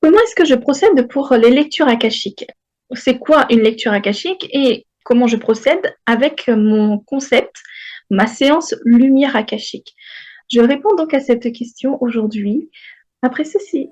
Comment est-ce que je procède pour les lectures akashiques? C'est quoi une lecture akashique et comment je procède avec mon concept, ma séance lumière akashique? Je réponds donc à cette question aujourd'hui, après ceci.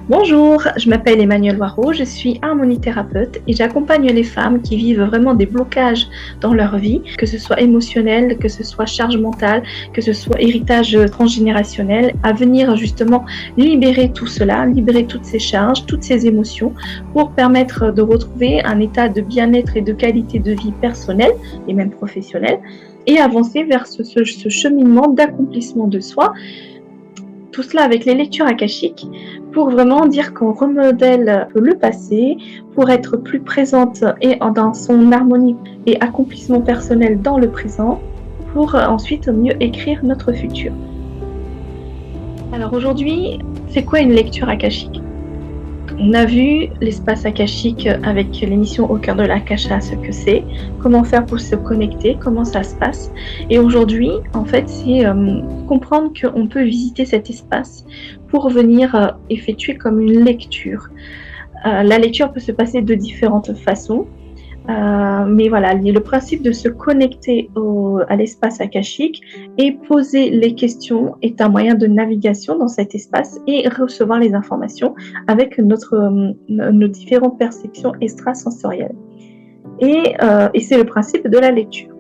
Bonjour, je m'appelle Emmanuelle Waro, je suis harmonithérapeute et j'accompagne les femmes qui vivent vraiment des blocages dans leur vie, que ce soit émotionnel, que ce soit charge mentale, que ce soit héritage transgénérationnel, à venir justement libérer tout cela, libérer toutes ces charges, toutes ces émotions pour permettre de retrouver un état de bien-être et de qualité de vie personnelle et même professionnelle et avancer vers ce cheminement d'accomplissement de soi. Tout cela avec les lectures akashiques pour vraiment dire qu'on remodèle le passé pour être plus présente et dans son harmonie et accomplissement personnel dans le présent pour ensuite mieux écrire notre futur. Alors aujourd'hui, c'est quoi une lecture akashique? On a vu l'espace akashique avec l'émission Au cœur de l'Akasha, ce que c'est, comment faire pour se connecter, comment ça se passe. Et aujourd'hui, en fait, c'est comprendre qu'on peut visiter cet espace pour venir effectuer comme une lecture. La lecture peut se passer de différentes façons. Mais voilà, le principe de se connecter à l'espace akashique et poser les questions est un moyen de navigation dans cet espace et recevoir les informations avec nos différentes perceptions extrasensorielles. Et c'est le principe de la lecture.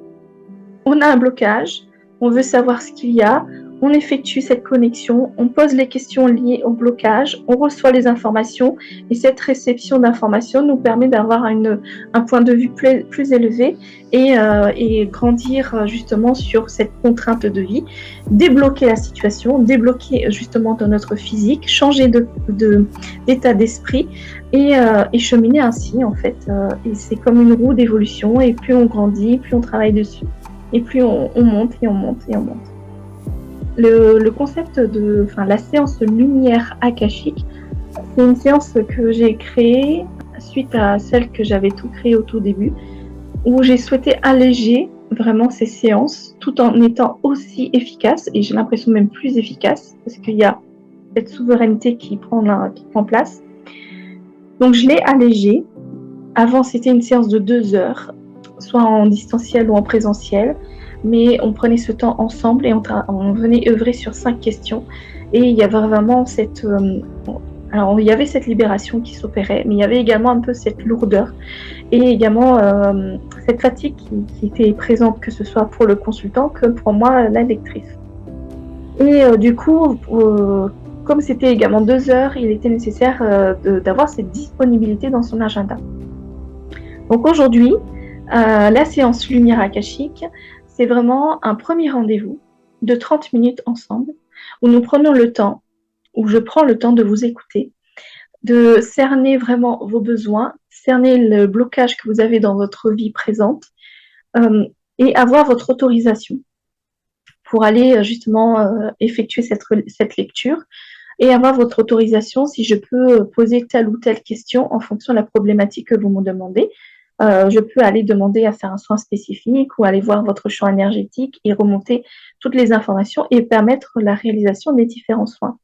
On a un blocage, on veut savoir ce qu'il y a, on effectue cette connexion, on pose les questions liées au blocage, on reçoit les informations et cette réception d'informations nous permet d'avoir un point de vue plus élevé et grandir justement sur cette contrainte de vie, débloquer la situation, débloquer justement dans notre physique, changer d'état d'esprit et cheminer ainsi en fait. Et c'est comme une roue d'évolution et plus on grandit, plus on travaille dessus. Et plus on monte et on monte et on monte. Le concept de la séance lumière akashique, c'est une séance que j'ai créée suite à celle que j'avais tout créée au tout début, où j'ai souhaité alléger vraiment ces séances tout en étant aussi efficace, et j'ai l'impression même plus efficace, parce qu'il y a cette souveraineté qui prend place. Donc je l'ai allégée. Avant, c'était une séance de 2 heures, soit en distanciel ou en présentiel, mais on prenait ce temps ensemble et on venait œuvrer sur 5 questions. Et il y avait vraiment alors il y avait cette libération qui s'opérait, mais il y avait également un peu cette lourdeur et également cette fatigue qui était présente, que ce soit pour le consultant que pour moi, la lectrice. Et du coup, comme c'était également 2 heures, il était nécessaire d'avoir cette disponibilité dans son agenda. Donc aujourd'hui, la séance lumière akashique, c'est vraiment un premier rendez-vous de 30 minutes ensemble où nous prenons le temps, où je prends le temps de vous écouter, de cerner vraiment vos besoins, cerner le blocage que vous avez dans votre vie présente et avoir votre autorisation pour aller justement effectuer cette lecture et avoir votre autorisation si je peux poser telle ou telle question en fonction de la problématique que vous me demandez. Je peux aller demander à faire un soin spécifique ou aller voir votre champ énergétique et remonter toutes les informations et permettre la réalisation des différents soins.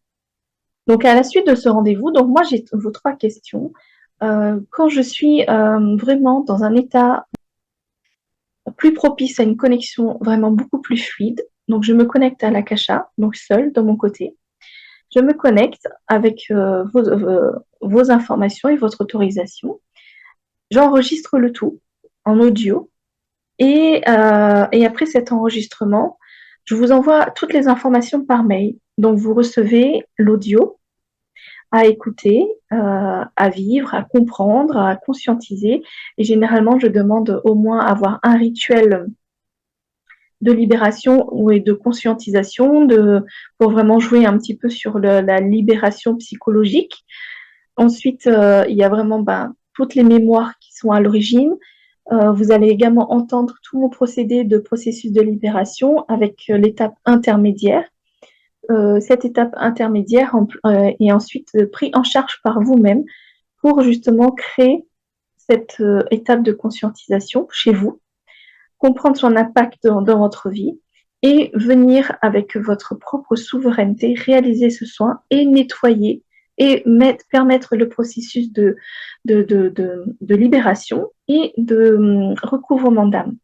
Donc, à la suite de ce rendez-vous, donc moi, j'ai vos 3 questions. Quand je suis vraiment dans un état plus propice à une connexion vraiment beaucoup plus fluide, donc je me connecte à l'Akasha, donc seule, de mon côté. Je me connecte avec vos informations et votre autorisation. J'enregistre le tout en audio et après cet enregistrement, je vous envoie toutes les informations par mail. Donc, vous recevez l'audio à écouter, à vivre, à comprendre, à conscientiser. Et généralement, je demande au moins avoir un rituel de libération et de conscientisation pour vraiment jouer un petit peu sur la libération psychologique. Ensuite, il y a vraiment toutes les mémoires qui sont à l'origine. Vous allez également entendre tout mon procédé de processus de libération avec l'étape intermédiaire. Cette étape intermédiaire est ensuite prise en charge par vous-même pour justement créer cette étape de conscientisation chez vous, comprendre son impact dans votre vie et venir avec votre propre souveraineté réaliser ce soin et nettoyer et permettre le processus de libération et de recouvrement d'âme.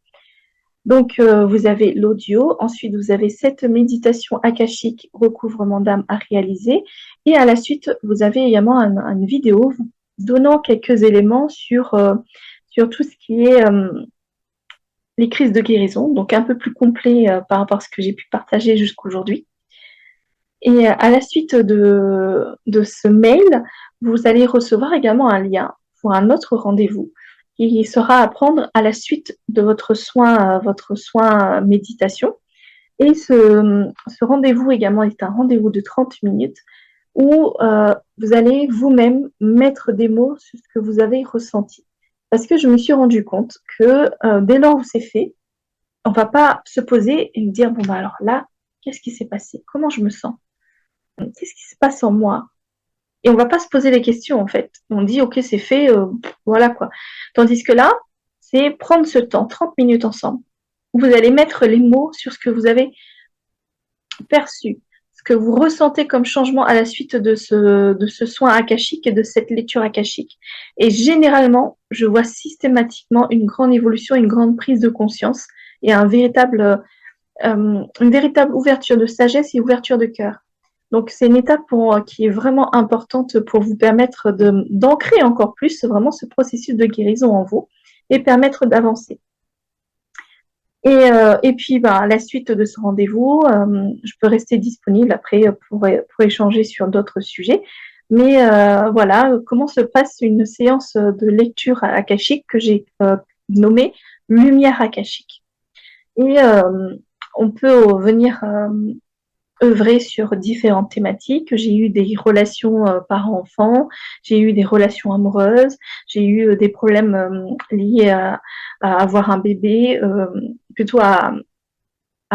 Donc, vous avez l'audio, ensuite vous avez cette méditation akashique recouvrement d'âme à réaliser et à la suite, vous avez également une vidéo donnant quelques éléments sur tout ce qui est les crises de guérison, donc un peu plus complet par rapport à ce que j'ai pu partager jusqu'aujourd'hui. Et à la suite de ce mail, vous allez recevoir également un lien pour un autre rendez-vous qui sera à prendre à la suite de votre soin méditation. Et ce rendez-vous également est un rendez-vous de 30 minutes où vous allez vous-même mettre des mots sur ce que vous avez ressenti. Parce que je me suis rendu compte que dès lors où c'est fait, on ne va pas se poser et me dire, bon, bah alors là, qu'est-ce qui s'est passé? Comment je me sens? Qu'est-ce qui se passe en moi? Et on ne va pas se poser les questions, en fait. On dit, ok, c'est fait, voilà quoi. Tandis que là, c'est prendre ce temps, 30 minutes ensemble, où vous allez mettre les mots sur ce que vous avez perçu, ce que vous ressentez comme changement à la suite de ce soin akashique et de cette lecture akashique. Et généralement, je vois systématiquement une grande évolution, une grande prise de conscience et une véritable ouverture de sagesse et ouverture de cœur. Donc, c'est une étape qui est vraiment importante pour vous permettre d'ancrer encore plus vraiment ce processus de guérison en vous et permettre d'avancer. Et puis, à la suite de ce rendez-vous, je peux rester disponible après pour échanger sur d'autres sujets. Mais voilà, comment se passe une séance de lecture akashique que j'ai nommée Lumière akashique. Et on peut venir œuvrer sur différentes thématiques. J'ai eu des relations parents-enfants, j'ai eu des relations amoureuses, j'ai eu des problèmes liés à avoir un bébé, plutôt à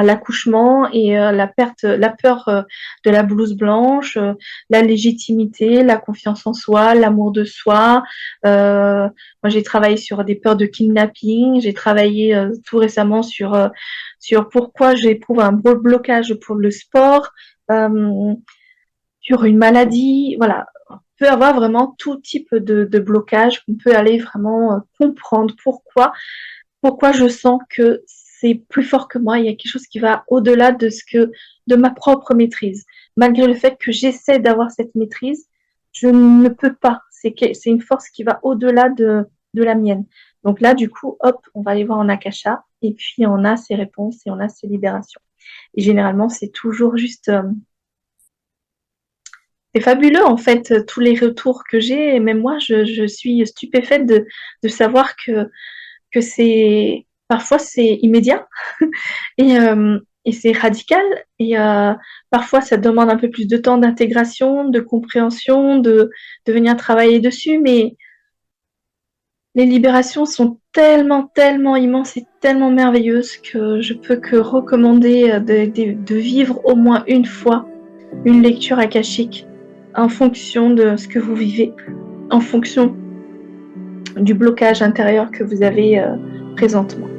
l'accouchement et la peur de la blouse blanche, la légitimité, la confiance en soi, l'amour de soi. Moi, j'ai travaillé sur des peurs de kidnapping. J'ai travaillé tout récemment sur pourquoi j'éprouve un blocage pour le sport, sur une maladie. Voilà, on peut avoir vraiment tout type de blocage. On peut aller vraiment comprendre pourquoi je sens que c'est plus fort que moi, il y a quelque chose qui va au-delà de ma propre maîtrise. Malgré le fait que j'essaie d'avoir cette maîtrise, je ne peux pas. C'est une force qui va au-delà de la mienne. Donc là, du coup, hop, on va aller voir en Akasha, et puis on a ces réponses et on a ces libérations. Et généralement, c'est toujours juste... c'est fabuleux, en fait, tous les retours que j'ai. Et même moi, je suis stupéfaite de savoir que parfois c'est immédiat et c'est radical et parfois ça demande un peu plus de temps d'intégration, de compréhension, de venir travailler dessus, mais les libérations sont tellement immenses et tellement merveilleuses que je peux que recommander de vivre au moins une fois une lecture akashique en fonction de ce que vous vivez, en fonction du blocage intérieur que vous avez présentement.